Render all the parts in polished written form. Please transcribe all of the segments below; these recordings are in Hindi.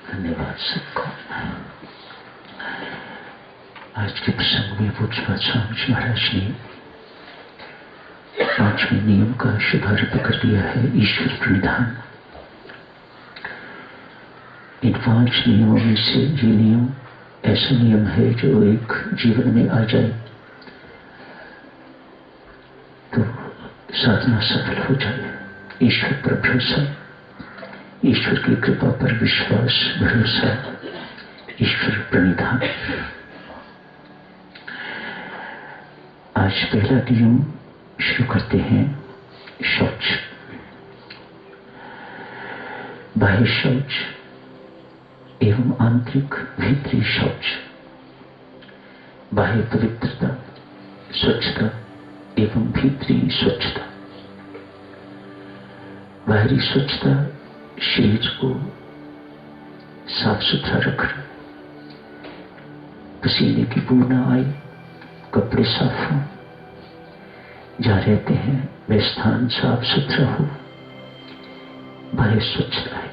धन्यवाद सबको। आज के प्रसंग में पूज्य स्वामी महाराज ने 5वें नियम का शुभारंभ कर दिया है, ईश्वर प्रणिधान। इन 5 नियमों में से ये नियम ऐसा नियम है जो एक जीवन में आ जाए तो साधना सफल हो जाए। ईश्वर पर भरोसा, ईश्वर की कृपा पर विश्वास, भरोसा, ईश्वर प्रणिधान। आज पहला नियम शुरू करते हैं, शौच। बाह्य शौच एवं आंतरिक भीतरी शौच। बाह्य पवित्रता, स्वच्छता एवं भीतरी स्वच्छता। बाहरी स्वच्छता शरीर को साफ सुथरा रखना, पसीने की बू न आए, कपड़े साफ हों, जहाँ रहते हैं वह स्थान साफ सुथरा हो, बाहर स्वच्छता है।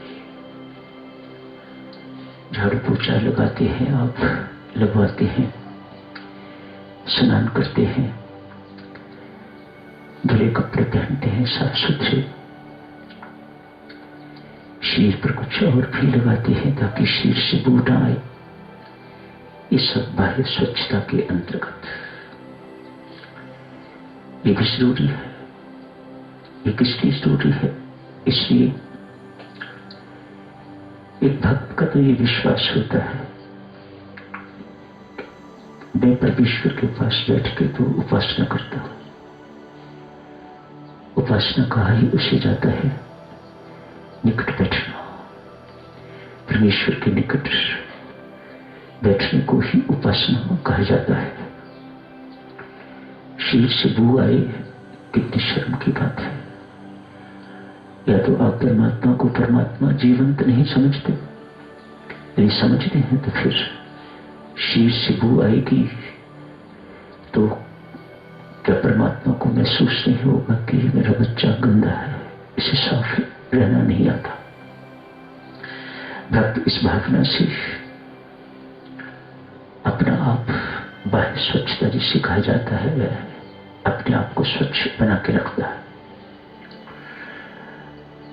झाड़ू पोछा लगाते हैं आप, लगवाते हैं, स्नान करते हैं, धुले कपड़े पहनते हैं साफ सुथरे, शरीर पर कुछ और भी लगाते हैं ताकि शरीर से बू न आए। ये सब बाह्य स्वच्छता के अंतर्गत। ये भी जरूरी है। ये किसलिए जरूरी है? इसलिए एक भक्त का तो ये विश्वास होता है, मैं परमेश्वर के पास बैठ के तो उपासना करता हूं। उपासना कहा ही उसे जाता है निकट बैठना। परमेश्वर के निकट बैठने को ही उपासना कहा जाता है। शरीर से बू आए, कितनी शर्म की बात है। या तो आप परमात्मा को परमात्मा जीवंत नहीं समझते, यदि समझते हैं तो फिर शरीर से बू आएगी तो क्या परमात्मा को महसूस नहीं होगा कि मेरा बच्चा गंदा है, इसे साफ रहना नहीं आता। भक्त इस भावना से अपना आप बाह्य स्वच्छता जिसे कहा जाता है वह अपने आप को स्वच्छ बना के रखता है।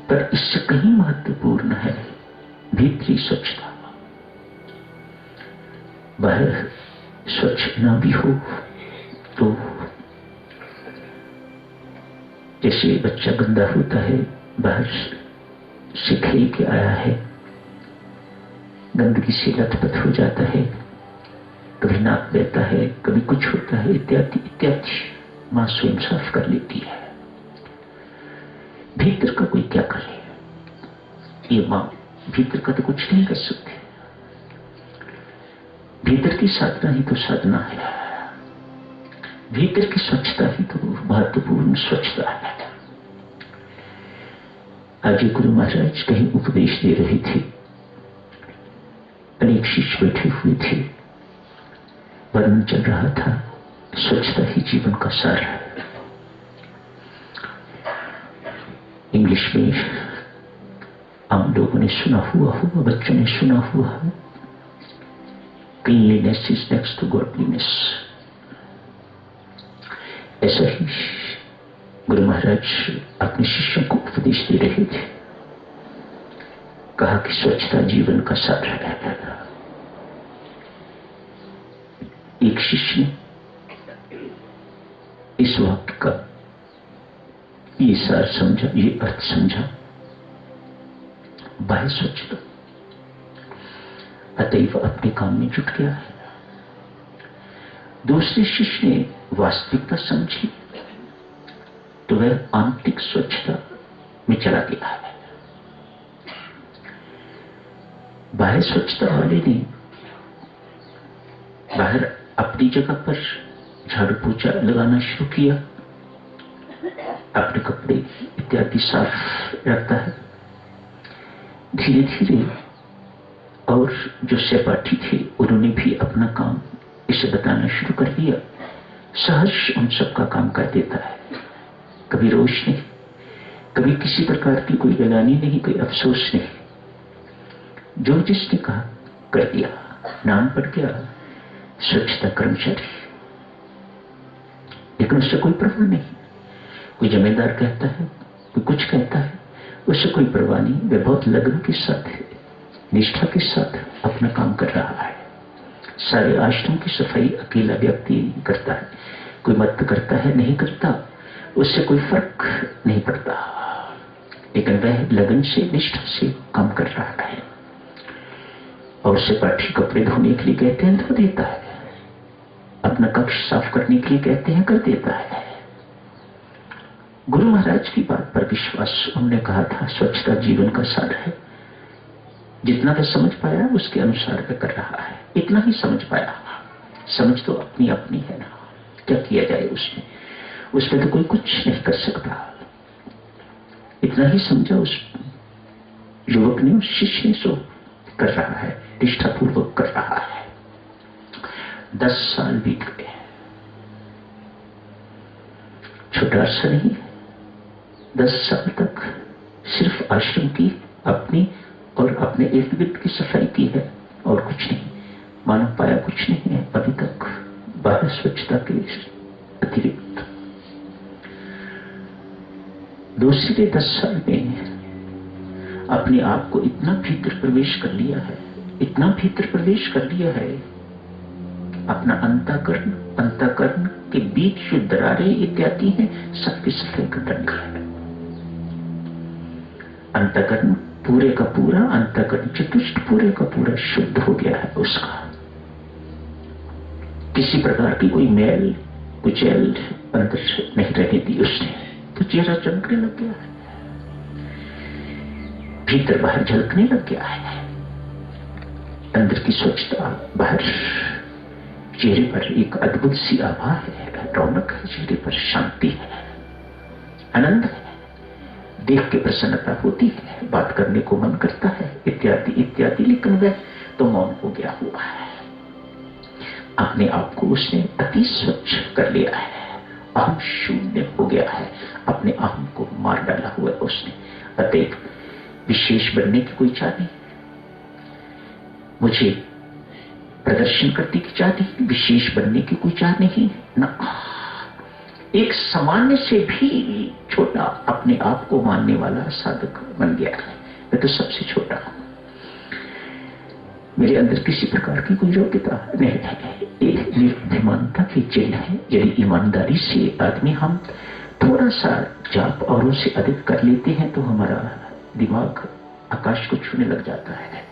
पर इससे कहीं महत्वपूर्ण है भीतरी स्वच्छता। बाहर स्वच्छ ना भी हो तो जैसे बच्चा गंदा होता है, बाहर से खेल के आया है, गंदगी से लथपथ हो जाता है, कभी नाक बहता है, कभी कुछ होता है, इत्यादि इत्यादि। मां स्वयं साफ कर लेती है। भीतर का कोई क्या करे? ये मां भीतर का तो कुछ नहीं कर सकती। भीतर की साधना ही तो साधना है। भीतर की स्वच्छता ही तो महत्वपूर्ण स्वच्छता है। आज गुरु महाराज कहीं उपदेश दे रहे थे, अनेक शिष्य बैठे हुए थे, वर्णन चल रहा था स्वच्छता ही जीवन का सार है। इंग्लिश में आम लोगों ने सुना हुआ होगा, बच्चों ने सुना हुआ है, cleanliness is next to godliness. ऐसा ही गुरु महाराज अपने शिष्यों को उपदेश दे रहे थे। कहा कि स्वच्छता जीवन का सार है। एक शिष्य ने इस वाक्य का ये सार समझा, ये अर्थ समझा, बाह्य स्वच्छता, अतएव अपने काम में जुट गया है। दूसरे शिष्य ने वास्तविकता समझी तो वह आंतरिक स्वच्छता में चला गया है। बाह्य स्वच्छता वाले ने बाहर अपनी जगह पर झाड़ू पोछा लगाना शुरू किया, अपने कपड़े इत्यादि साफ रखता है। धीरे धीरे और जो सहपाठी थे उन्होंने भी अपना काम इसे बताना शुरू कर दिया। सहज उन सबका काम कर देता है, कभी रोष नहीं, कभी किसी प्रकार की कोई बेगानी नहीं, कोई अफसोस नहीं। जो जिसने कहा कर दिया, नाम पड़ गया स्वच्छता कर्मचारी। लेकिन उससे कोई परवाह नहीं। कोई जमींदार कहता है, कोई कुछ कहता है, उससे कोई परवाह नहीं। वह बहुत लगन के साथ, निष्ठा के साथ अपना काम कर रहा है। सारे आश्रम की सफाई अकेला व्यक्ति करता है। कोई मत करता है, नहीं करता, उससे कोई फर्क नहीं पड़ता। लेकिन वह लगन से, निष्ठा से काम कर रहा है। और उससे पाठी कपड़े धोने के लिए कहते हैं, धो देता है। अपना कक्ष साफ करने के लिए कहते हैं, कर देता है। गुरु महाराज की बात पर विश्वास, उन्होंने कहा था स्वच्छता जीवन का सार है। जितना वह समझ पाया उसके अनुसार वह कर रहा है। इतना ही समझ पाया। समझ तो अपनी अपनी है ना, क्या किया जाए उसमें, उसमें तो कोई कुछ नहीं कर सकता। इतना ही समझा उस युवक ने, उस शिष्य ने, सो कर रहा है, निष्ठापूर्वक कर रहा है। 10 साल बीत गए। छोटा अर्सा नहीं, 10 साल तक सिर्फ आश्रम की, अपनी और अपने इर्द गिर्द की सफाई की है और कुछ नहीं। मानव पाया कुछ नहीं है अभी तक बाह्य स्वच्छता के अतिरिक्त। दूसरे 10 साल में अपने आप को इतना भीतर प्रवेश कर लिया है, इतना भीतर प्रवेश कर लिया है, अपना अंतःकरण के बीच जो दरारें इत्यादि हैं सबकी सफाई कर रखा है। अंतःकरण पूरे का पूरा, अंतःकरण चतुष्ट पूरे का पूरा शुद्ध हो गया है उसका। किसी प्रकार की कोई मैल कुचैल अंदर नहीं रहने दी उसने, तो चेहरा चमकने लग गया है, भीतर बाहर झलकने लग गया है। अंदर की स्वच्छता, बाहर चेहरे पर एक अद्भुत सी आभा है, रौनक है, चेहरे पर शांति है, आनंद है, देख के प्रसन्नता होती है, बात करने को मन करता है, इत्यादि इत्यादि। लेकिन वह तो मौन हो गया हुआ है। अपने आप को उसने अति स्वच्छ कर लिया है, अहम शून्य हो गया है, अपने अहम को मार डाला हुआ है उसने। अतएव विशेष बनने की कोई चाह नहीं, मुझे प्रदर्शन करने की चाह नहीं, विशेष बनने की कोई चाह नहीं ना। एक सामान्य से भी छोटा अपने आप को मानने वाला साधक बन गया है। मैं तो सबसे छोटा हूं, मेरे अंदर किसी प्रकार की कोई योग्यता नहीं है। एक निर्भिमानता की चिन्ह है। यदि ईमानदारी से आदमी हम थोड़ा सा जाप औरों से अधिक कर लेते हैं तो हमारा दिमाग आकाश को छूने लग जाता है।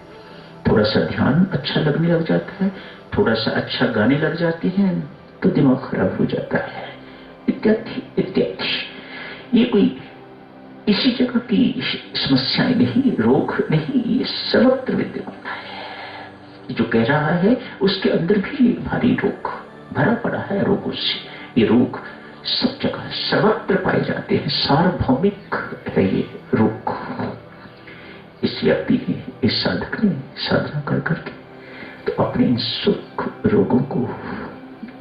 थोड़ा सा ध्यान अच्छा लगने लग जाता है, थोड़ा सा अच्छा गाने लग जाते हैं तो दिमाग खराब हो जाता है, इत्यादि इत्यादि। ये कोई इसी जगह की समस्याएं नहीं, रोग नहीं, ये सर्वत्र विद्यमान है। जो कह रहा है उसके अंदर भी भारी रोग भरा पड़ा है रोगों से। ये रोग सब जगह सर्वत्र पाए जाते हैं, सार्वभौमिक है ये रोग। इस व्यक्ति ने, इस साधक ने साधना कर करके तो अपने इन सुख रोगों को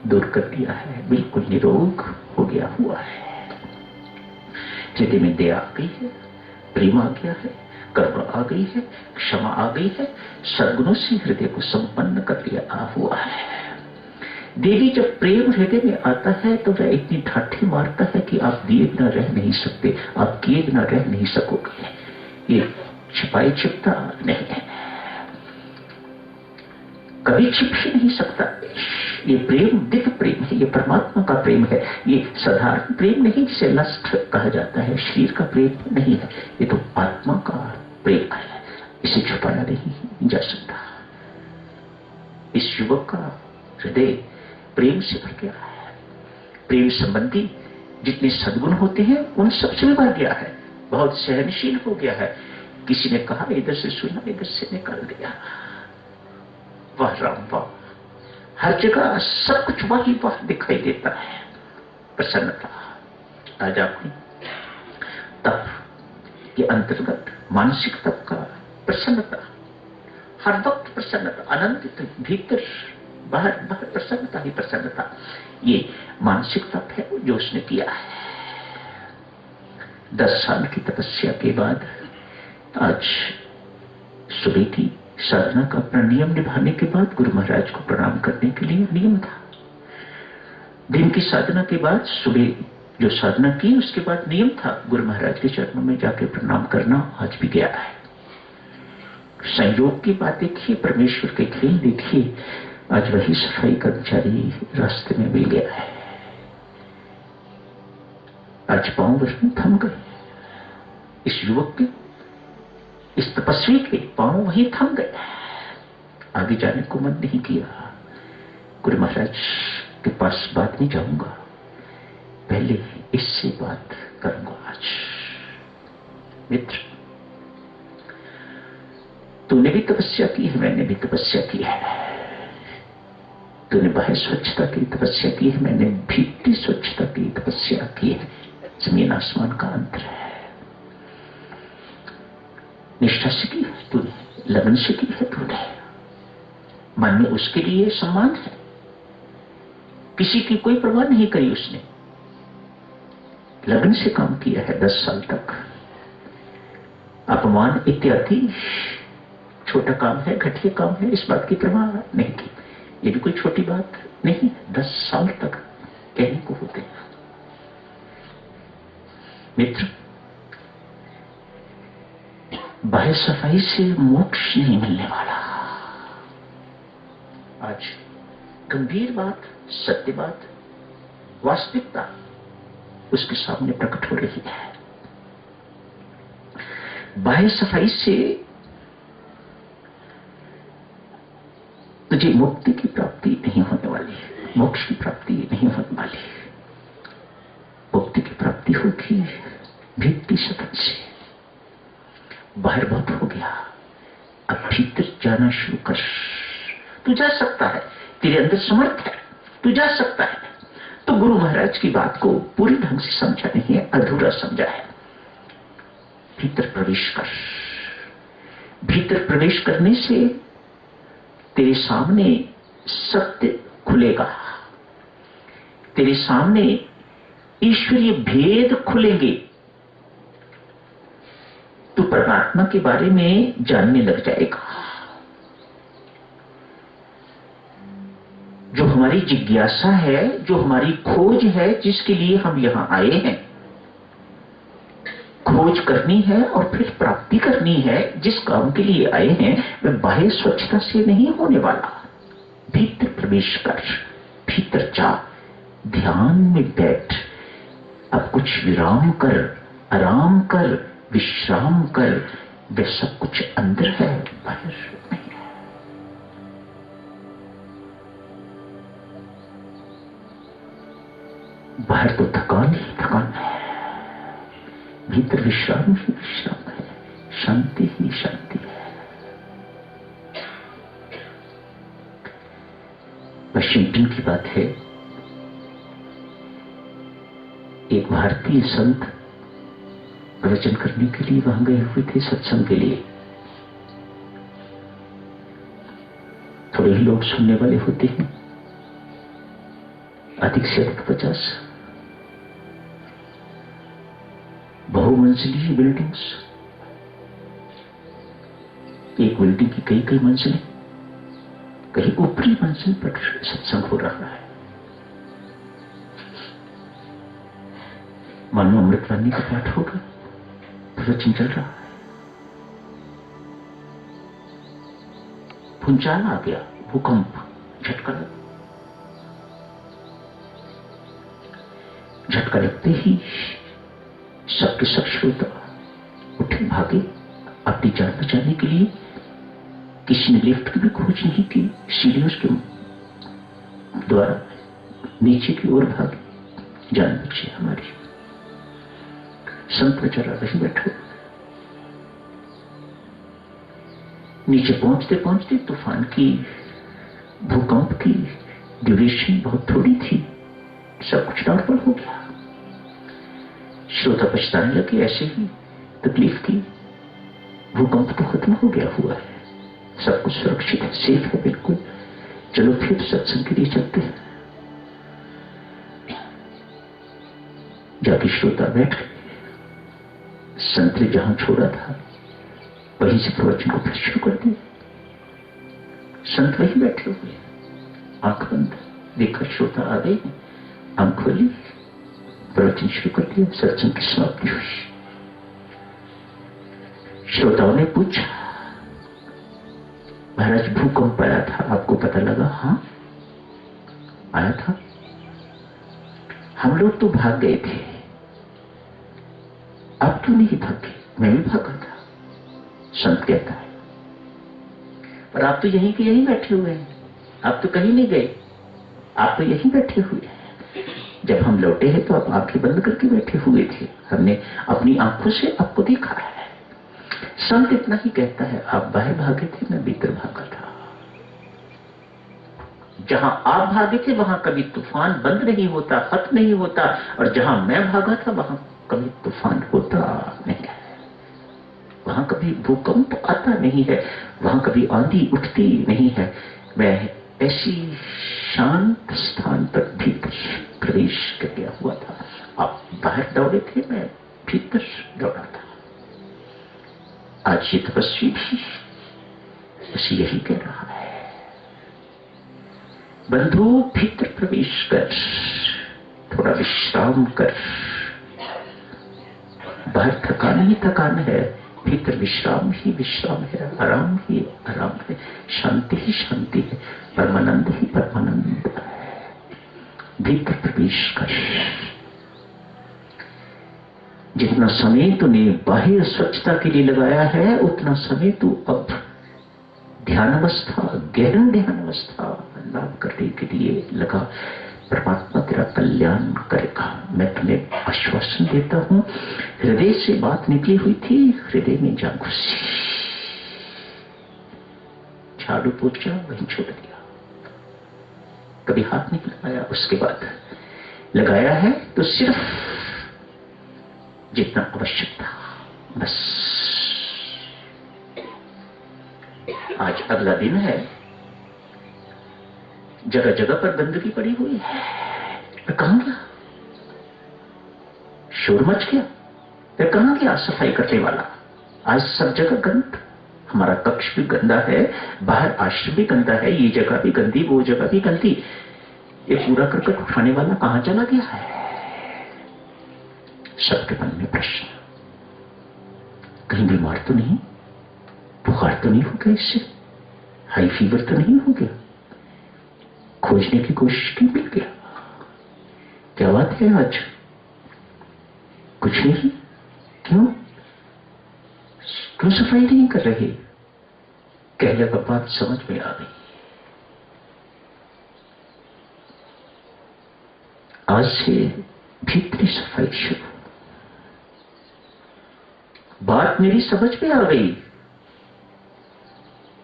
दूर कर दिया है, बिल्कुल निरोग हो गया हुआ है। हृदय में दया आ गई है, प्रेम आ गया है, करुणा आ गई है, क्षमा आ गई है, सद्गुणों से हृदय को संपन्न कर लिया हुआ है। देवी जब प्रेम हृदय में आता है तो वह इतनी ठाठी मारता है कि आप दिए बिना रह नहीं सकते, आप किए बिना रह नहीं सकोगे। ये छिपाई छिपता नहीं है, कभी छिप ही नहीं सकता। ये प्रेम दिव्य प्रेम है, ये परमात्मा का प्रेम है। ये साधारण प्रेम नहीं जिसे लस्ट कहा जाता है, शरीर का प्रेम नहीं है, ये तो आत्मा का प्रेम है। इसे छुपाया नहीं जा सकता। इस युवक का हृदय प्रेम से भर गया है। प्रेम संबंधी जितने सद्गुण होते हैं उन सबसे भर गया है, बहुत सहनशील हो गया है। किसी ने कहा इधर से सुना, इधर से निकाल दिया। वाह राम वाह, हर जगह सब कुछ वही वाह दिखाई देता है। प्रसन्नता आज आपने तप के अंतर्गत मानसिक तप का प्रसन्नता, हर वक्त प्रसन्नता, आनंदित, भीतर बाहर बाहर प्रसन्नता ही प्रसन्नता, ये मानसिक तप है जो उसने किया है। 10 साल की तपस्या के बाद आज सुबह की साधना का अपना नियम निभाने के बाद गुरु महाराज को प्रणाम करने के लिए नियम था। दिन की साधना के बाद सुबह जो साधना की उसके बाद नियम था गुरु महाराज के चरणों में जाके प्रणाम करना। आज भी गया है। संयोग की बात देखिए, परमेश्वर के खेल देखिए। आज वही सफाई कर्मचारी रास्ते में मिल गया है। आज पांव वहीं थम गए। इस युवक के, इस तपस्वी के पांव वहीं थम गए। आगे जाने को मन नहीं किया। गुरु महाराज के पास बात नहीं जाऊंगा, पहले इससे बात करूंगा। आज मित्र, तूने भी तपस्या की है, मैंने भी तपस्या की है। तूने बाह्य स्वच्छता की तपस्या की है, मैंने भीतरी स्वच्छता की तपस्या की है। जमीन आसमान का अंतर है। निष्ठा से की है तूने, लगन से की है तूने, मन में उसके लिए सम्मान है, किसी की कोई परवाह नहीं करी उसने, लगन से काम किया है 10 साल तक। अपमान इत्यादि छोटा काम है, घटिया काम है, इस बात की परवाह नहीं की। ये भी कोई छोटी बात नहीं। 10 साल तक कहने को होते हैं। मित्र, बाह्य सफाई से मोक्ष नहीं मिलने वाला। आज गंभीर बात, सत्य बात, वास्तविकता उसके सामने प्रकट हो रही है। बाह्य सफाई से तुझे मुक्ति की प्राप्ति नहीं होने वाली, मोक्ष की प्राप्ति नहीं होने वाली। मुक्ति की प्राप्ति होगी भीतरी सतन से। बाहर बहुत हो गया, अब भीतर जाना शुरू कर। तू जा सकता है, तेरे अंदर समर्थ है, तू जा सकता है। तो गुरु महाराज की बात को पूरी ढंग से समझा नहीं है, अधूरा समझा है। भीतर प्रवेश कर। भीतर प्रवेश करने से तेरे सामने सत्य खुलेगा, तेरे सामने ईश्वरीय भेद खुलेंगे। तू परमात्मा के बारे में जानने लग जाएगा। जो हमारी जिज्ञासा है, जो हमारी खोज है, जिसके लिए हम यहां आए हैं, खोज करनी है और फिर प्राप्ति करनी है, जिस काम के लिए आए हैं वह बाह्य स्वच्छता से नहीं होने वाला। भीतर प्रवेश कर, भीतर जा, ध्यान में बैठ। अब कुछ विराम कर, आराम कर, विश्राम कर। वह सब कुछ अंदर है, बाहर नहीं है। बाहर तो थकान ही थकान है, भीतर विश्राम ही विश्राम है, शांति ही शांति है। वाशिंगटन की बात है, एक भारतीय संत प्रवचन करने के लिए वहां गए हुए थे, सत्संग के लिए। थोड़े ही लोग सुनने वाले होते हैं। अधिक से अधिक 50 बहुमंजिली बिल्डिंग्स, एक बिल्डिंग की कई कई मंजिलें, कहीं ऊपरी मंजिल पर सत्संग हो रहा है। मानो अमृतवाणी का पाठ होगा, प्रवचन चल रहा है। भूचाल आ गया, भूकंप, झटका लगा। झटका लगते ही सबके सब श्रोता उठे, भागे अपनी जान बचाने के लिए। किसी ने लिफ्ट की भी खोज नहीं की, सीढ़ियों के द्वारा नीचे की ओर भागे, जान बची हमारी। संत बेचारा वहीं बैठा, नीचे पहुंचते पहुंचते तूफान की, भूकंप की ड्यूरेशन बहुत थोड़ी थी, सब कुछ नॉर्मल हो गया। श्रोता पछताने लगे, ऐसे ही तकलीफ की, भूकंप तो खत्म हो गया हुआ है, सब कुछ सुरक्षित है, सेफ है बिल्कुल, चलो फिर सत्संग के लिए चलते हैं। जाके श्रोता बैठ गए। संत ने जहां छोड़ा था वहीं से प्रवचन को फिर शुरू कर दिया। संत वहीं बैठे हुए, आंख बंद, देखा श्रोता आ गए, आंख खोली, प्रवचन शुरू कर दिया। सत्संग की समाप्ति हुई। श्रोताओं ने पूछा, महाराज भूकंप आया था, आपको पता लगा? हाँ आया था, हम लोग तो भाग गए थे, आप क्यों नहीं भागे? मैं भी भागा था। संत कहता है, पर आप तो यहीं के यहीं बैठे हुए हैं, आप तो कहीं नहीं गए, आप तो यहीं बैठे हुए हैं। जब हम लौटे हैं तो आप आंखें बंद करके बैठे हुए थे, हमने अपनी आंखों से आपको देखा है। संत इतना ही कहता है, आप बाहर भागे थे, मैं भीतर भागा था। जहां आप भागे थे वहां कभी तूफान बंद नहीं होता, खत्म नहीं होता, और जहां मैं भागा था वहां कभी तूफान होता नहीं है, वहां कभी भूकंप आता नहीं है, वहां कभी आंधी उठती नहीं है। मैं ऐसी शांत स्थान पर भीतर प्रवेश कर गया हुआ था। आप बाहर दौड़े थे, मैं भीतर दौड़ा था। आज ये तपस्वी भी बस यही कह रहा है, बंधु भीतर प्रवेश कर, थोड़ा विश्राम कर। बाहर थकान ही थकान है, भीतर विश्राम ही विश्राम है, आराम ही आराम है, शांति ही शांति है, परमानंद ही परमानंद है। भीतर प्रवेश कर। जितना समय तूने बाह्य स्वच्छता के लिए लगाया है, उतना समय तू अब ध्यान अवस्था, गहन ध्यान अवस्था लाभ करने के लिए लगा। परमात्मा तेरा कल्याण करेगा, मैं तुम्हें आश्वासन देता हूं। हृदय से बात निकली हुई थी, हृदय में जा घुसी। झाड़ू पोछा वहीं छोड़ दिया, कभी हाथ नहीं लगाया। उसके बाद लगाया है तो सिर्फ जितना आवश्यक था, बस। आज अगला दिन है, जगह जगह पर गंदगी पड़ी हुई है। मैं कहां गया? शोर मच गया। मैं कहां गया सफाई करने वाला? आज सब जगह गंद। हमारा कक्ष भी गंदा है, बाहर आश्रम भी गंदा है, ये जगह भी गंदी, वो जगह भी गंदी। ये पूरा करकट उठाने वाला कहां चला गया है? सबके मन में प्रश्न। कहीं बीमार तो नहीं? बुखार तो नहीं हो गया इससे? हाई फीवर तो नहीं हो गया? खोजने की कोशिश की, मिल गया। क्या बात है आज? कुछ नहीं। क्यों सफाई नहीं कर रहे? कहने का बात समझ में आ गई। आज से भीतरी सफाई शुरू। बात मेरी समझ में आ गई।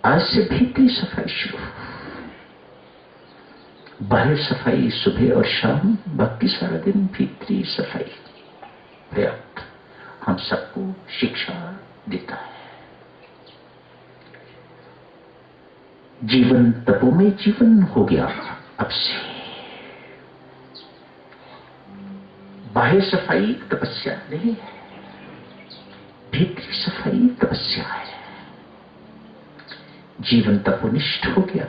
आज से भीतरी सफाई शुरू। बाहर सफाई सुबह और शाम, बाकी सारा दिन भीतरी सफाई पर्याप्त हम सबको शिक्षा देता है। जीवन तपोमय जीवन हो गया अब से। बाह्य सफाई तपस्या नहीं है, भीतरी सफाई तपस्या है। जीवन तपोनिष्ठ हो गया,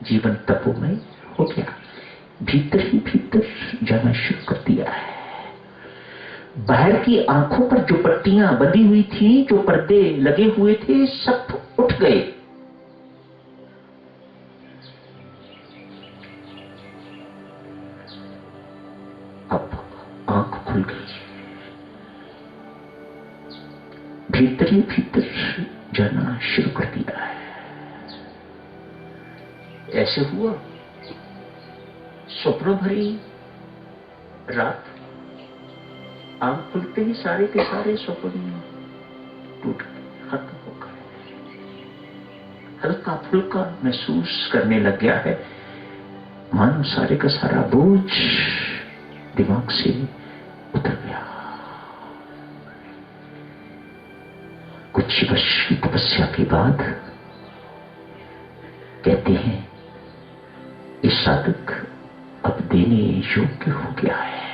जीवन तपोमय हो गया, भीतर ही भीतर जाना शुरू कर दिया है। बाहर की आंखों पर जो पट्टियां बंधी हुई थी, जो पर्दे लगे हुए थे, सब उठ गए। अब आंख खुल गई, भीतर ही भीतर जाना शुरू कर दिया है। ऐसे हुआ स्वप्नों भरी रात, आंख खुलते ही सारे के सारे स्वप्न टूट गए, खत्म हो गए। हल्का फुल्का महसूस करने लग गया है, मानो सारे का सारा बोझ दिमाग से उतर गया। कुछ वर्ष की तपस्या के बाद कहते हैं ये साधक अब देने योग्य हो गया है,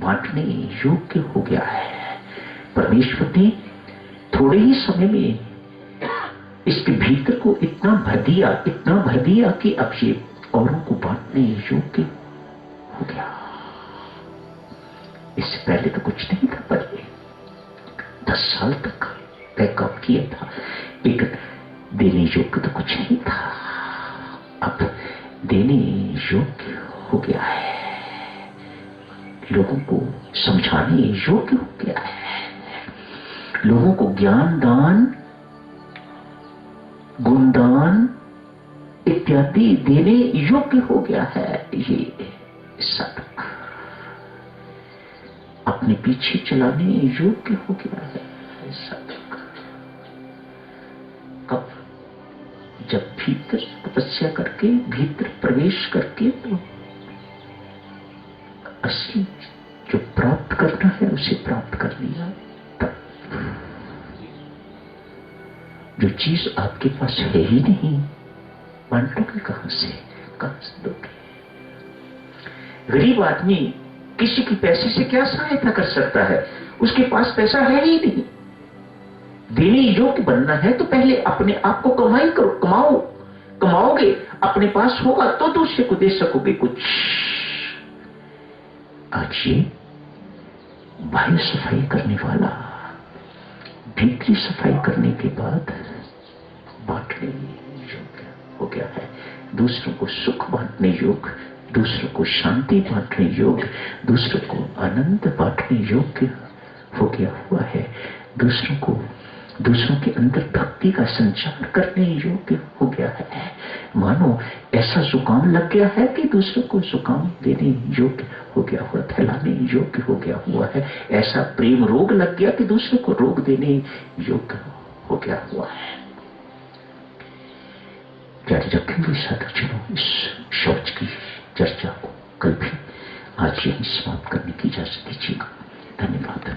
बांटने योग्य हो गया है। परमेश्वर ने थोड़े ही समय में इसके भीतर को इतना भर दिया, इतना भर दिया कि अब ये औरों को बांटने योग्य हो गया। इससे पहले तो कुछ नहीं था, पर 10 साल तक बैकअप किया था, लेकिन देने योग्य तो कुछ नहीं था, अब देने योग्य हो गया है, लोगों को समझाने योग्य हो गया है, लोगों को ज्ञान दान, गुणदान इत्यादि देने योग्य हो गया है। ये साधक अपने पीछे चलाने योग्य हो गया है साधक। कब? जब भीतर तपस्या करके, भीतर प्रवेश करके तो असली जो प्राप्त करना है उसे प्राप्त कर लिया। तब जो चीज आपके पास है ही नहीं, बांटोगे कहां से दोगे? गरीब आदमी किसी की पैसे से क्या सहायता कर सकता है? उसके पास पैसा है ही नहीं। देने योग्य बनना है तो पहले अपने आप को कमाई करो, कमाओगे, अपने पास होगा तो दूसरे को दे सकोगे कुछ। आज ये बाह्य सफाई करने वाला भीतरी सफाई करने के बाद बांटने योग्य हो गया है, दूसरों को सुख बांटने योग्य, दूसरों को शांति बांटने योग्य, दूसरों को आनंद बांटने योग्य हो गया हुआ है, दूसरों के अंदर भक्ति का संचार करने योग्य हो गया है। मानो ऐसा जुकाम लग गया है कि दूसरों को जुकाम देने योग्य हो गया हुआ, फैलाने योग्य हो गया हुआ है। ऐसा प्रेम रोग लग गया कि दूसरों को रोग देने योग्य हो गया हुआ है। जारी रखेंगे साधुजनों इस शौच की चर्चा को, कल भी। आज यही समाप्त करने की इजाजत दीजिएगा। धन्यवाद।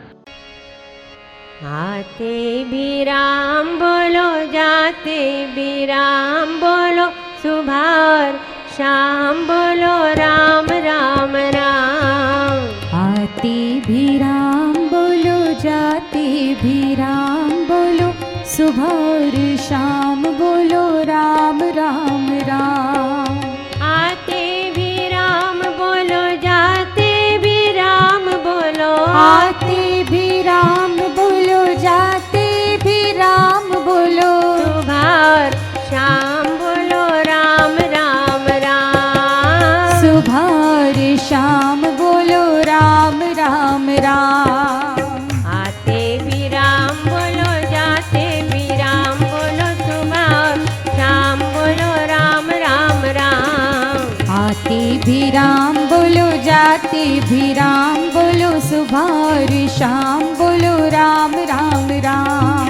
आते भी राम बोलो, जाते भी राम बोलो, सुबह और शाम बोलो राम राम राम। आते भी राम बोलो, जाते भी राम बोलो, सुबह और शाम बोलो राम राम राम। आते भी राम बोलो, जाते भी राम बोलो, आते भी राम बोलो, जाते भी राम बोलो, सुबह और शाम बोलो राम राम राम। सुबह और शाम बोलो राम राम राम। आते भी राम बोलो, जाते भी राम बोलो, सुबह और शाम बोलो राम राम राम। आते भी राम बोलो, जाते भी राम बोलो, सुबह और शाम बोलो राम राम राम।